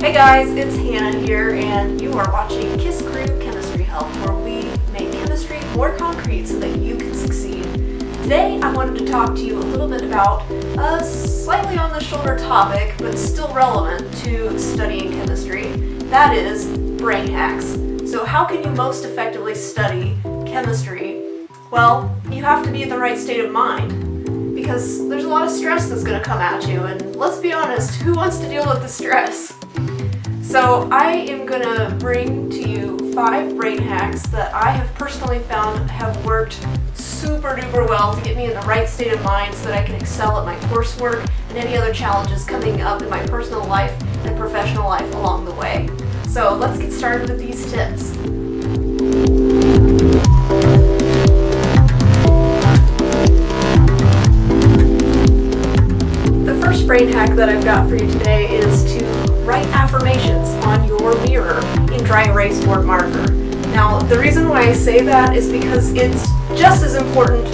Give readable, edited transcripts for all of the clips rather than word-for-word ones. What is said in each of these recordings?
Hey guys, it's Hannah here, and you are watching Kiss Crew Chemistry Help, where we make chemistry more concrete so that you can succeed. Today, I wanted to talk to you a little bit about a slightly on the shoulder topic, but still relevant to studying chemistry. That is brain hacks. So how can you most effectively study chemistry? Well, you have to be in the right state of mind, because there's a lot of stress that's going to come at you, and let's be honest, who wants to deal with the stress? So I am going to bring to you 5 brain hacks that I have personally found have worked super duper well to get me in the right state of mind so that I can excel at my coursework and any other challenges coming up in my personal life and professional life along the way. So let's get started with these tips. The first brain hack that I've got for you today is to write affirmations on your mirror in dry erase board marker. Now, the reason why I say that is because it's just as important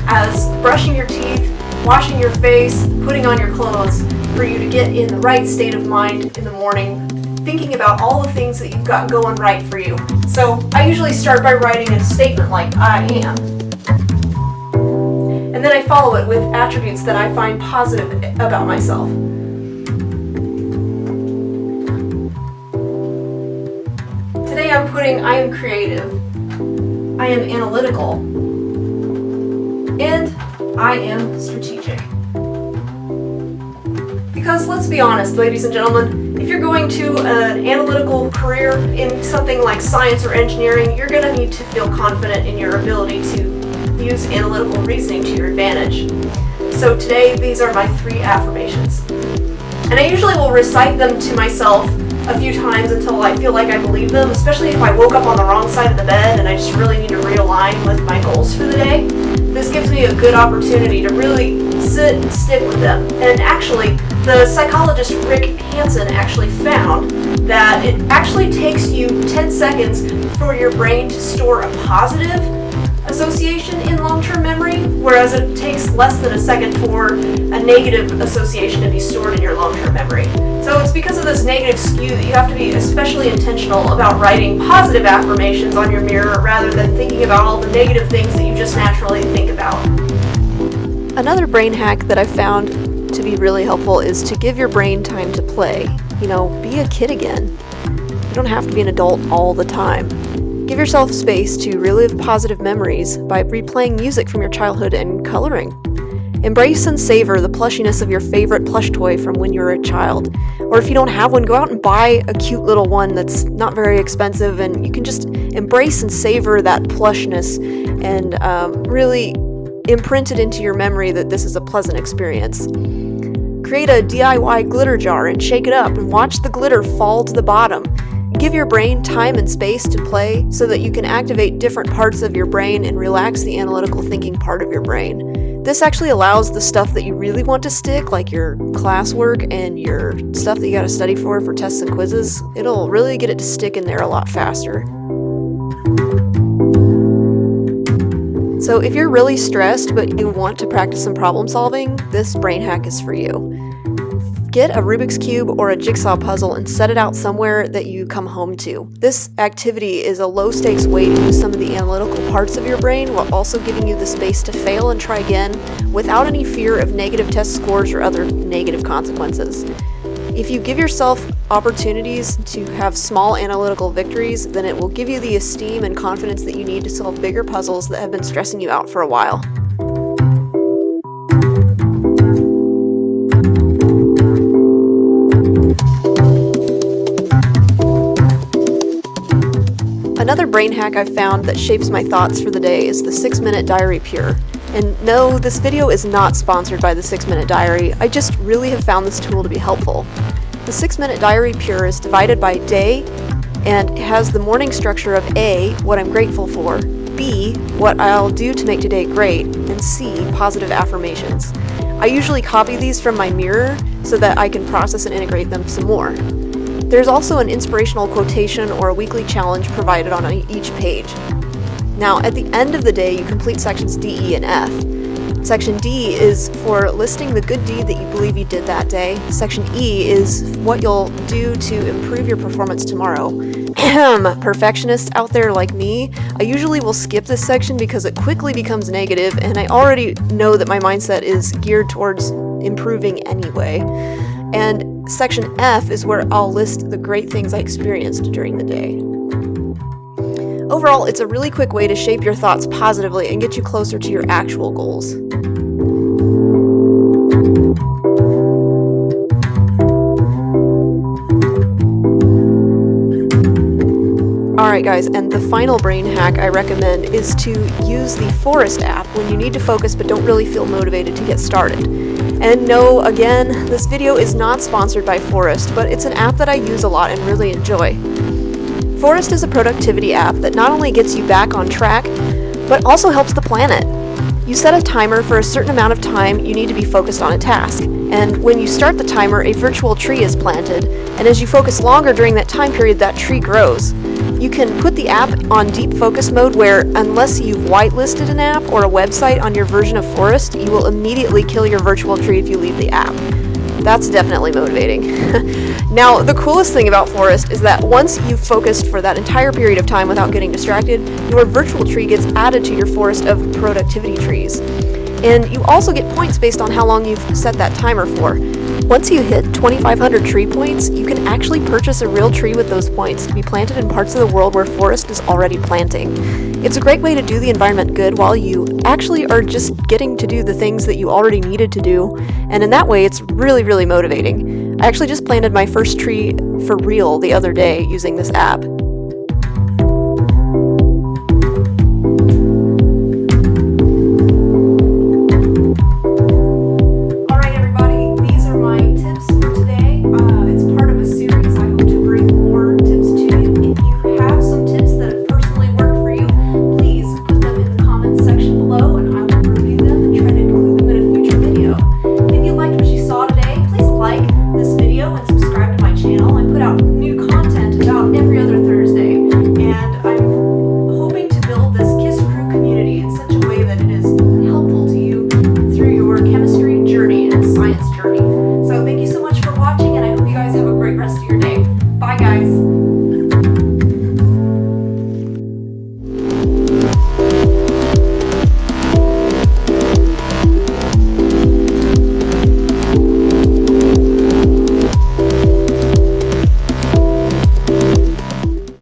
as brushing your teeth, washing your face, putting on your clothes for you to get in the right state of mind in the morning, thinking about all the things that you've got going right for you. So I usually start by writing a statement like, I am. And then I follow it with attributes that I find positive about myself. Today I'm putting, I am creative, I am analytical, and I am strategic. Because let's be honest, ladies and gentlemen, if you're going to an analytical career in something like science or engineering, you're going to need to feel confident in your ability to use analytical reasoning to your advantage. So today, these are my 3 affirmations. And I usually will recite them to myself a few times until I feel like I believe them, especially if I woke up on the wrong side of the bed and I just really need to realign with my goals for the day. This gives me a good opportunity to really sit and stick with them. And actually, the psychologist Rick Hansen actually found that it actually takes you 10 seconds for your brain to store a positive association in long-term memory, whereas it takes less than a second for a negative association to be stored in your long-term memory. So it's because of this negative skew that you have to be especially intentional about writing positive affirmations on your mirror rather than thinking about all the negative things that you just naturally think about. Another brain hack that I've found to be really helpful is to give your brain time to play. Be a kid again. You don't have to be an adult all the time. Give yourself space to relive positive memories by replaying music from your childhood and coloring. Embrace and savor the plushiness of your favorite plush toy from when you were a child. Or if you don't have one, go out and buy a cute little one that's not very expensive, and you can just embrace and savor that plushness and really imprint it into your memory that this is a pleasant experience. Create a DIY glitter jar and shake it up and watch the glitter fall to the bottom. Give your brain time and space to play so that you can activate different parts of your brain and relax the analytical thinking part of your brain. This actually allows the stuff that you really want to stick, like your classwork and your stuff that you got to study for tests and quizzes. It'll really get it to stick in there a lot faster. So if you're really stressed but you want to practice some problem solving, this brain hack is for you. Get a Rubik's Cube or a jigsaw puzzle and set it out somewhere that you come home to. This activity is a low-stakes way to use some of the analytical parts of your brain while also giving you the space to fail and try again without any fear of negative test scores or other negative consequences. If you give yourself opportunities to have small analytical victories, then it will give you the esteem and confidence that you need to solve bigger puzzles that have been stressing you out for a while. Another brain hack I've found that shapes my thoughts for the day is the 6-Minute Diary Pure. And no, this video is not sponsored by the 6-Minute Diary, I just really have found this tool to be helpful. The 6-Minute Diary Pure is divided by day and has the morning structure of A, what I'm grateful for, B, what I'll do to make today great, and C, positive affirmations. I usually copy these from my mirror so that I can process and integrate them some more. There's also an inspirational quotation or a weekly challenge provided on each page. Now, at the end of the day, you complete sections D, E, and F. Section D is for listing the good deed that you believe you did that day. Section E is what you'll do to improve your performance tomorrow. Perfectionists out there like me, I usually will skip this section because it quickly becomes negative, and I already know that my mindset is geared towards improving anyway. And Section F is where I'll list the great things I experienced during the day. Overall, it's a really quick way to shape your thoughts positively and get you closer to your actual goals. Alright guys, and the final brain hack I recommend is to use the Forest app when you need to focus but don't really feel motivated to get started. And no, again, this video is not sponsored by Forest, but it's an app that I use a lot and really enjoy. Forest is a productivity app that not only gets you back on track, but also helps the planet. You set a timer for a certain amount of time you need to be focused on a task. And when you start the timer, a virtual tree is planted, and as you focus longer during that time period, that tree grows. You can put the app on deep focus mode where, unless you've whitelisted an app or a website on your version of Forest, you will immediately kill your virtual tree if you leave the app. That's definitely motivating. Now, the coolest thing about Forest is that once you've focused for that entire period of time without getting distracted, your virtual tree gets added to your forest of productivity trees. And you also get points based on how long you've set that timer for. Once you hit 2,500 tree points, you can actually purchase a real tree with those points to be planted in parts of the world where Forest is already planting. It's a great way to do the environment good while you actually are just getting to do the things that you already needed to do, and in that way it's really, really motivating. I actually just planted my first tree for real the other day using this app. So thank you so much for watching, and I hope you guys have a great rest of your day. Bye guys!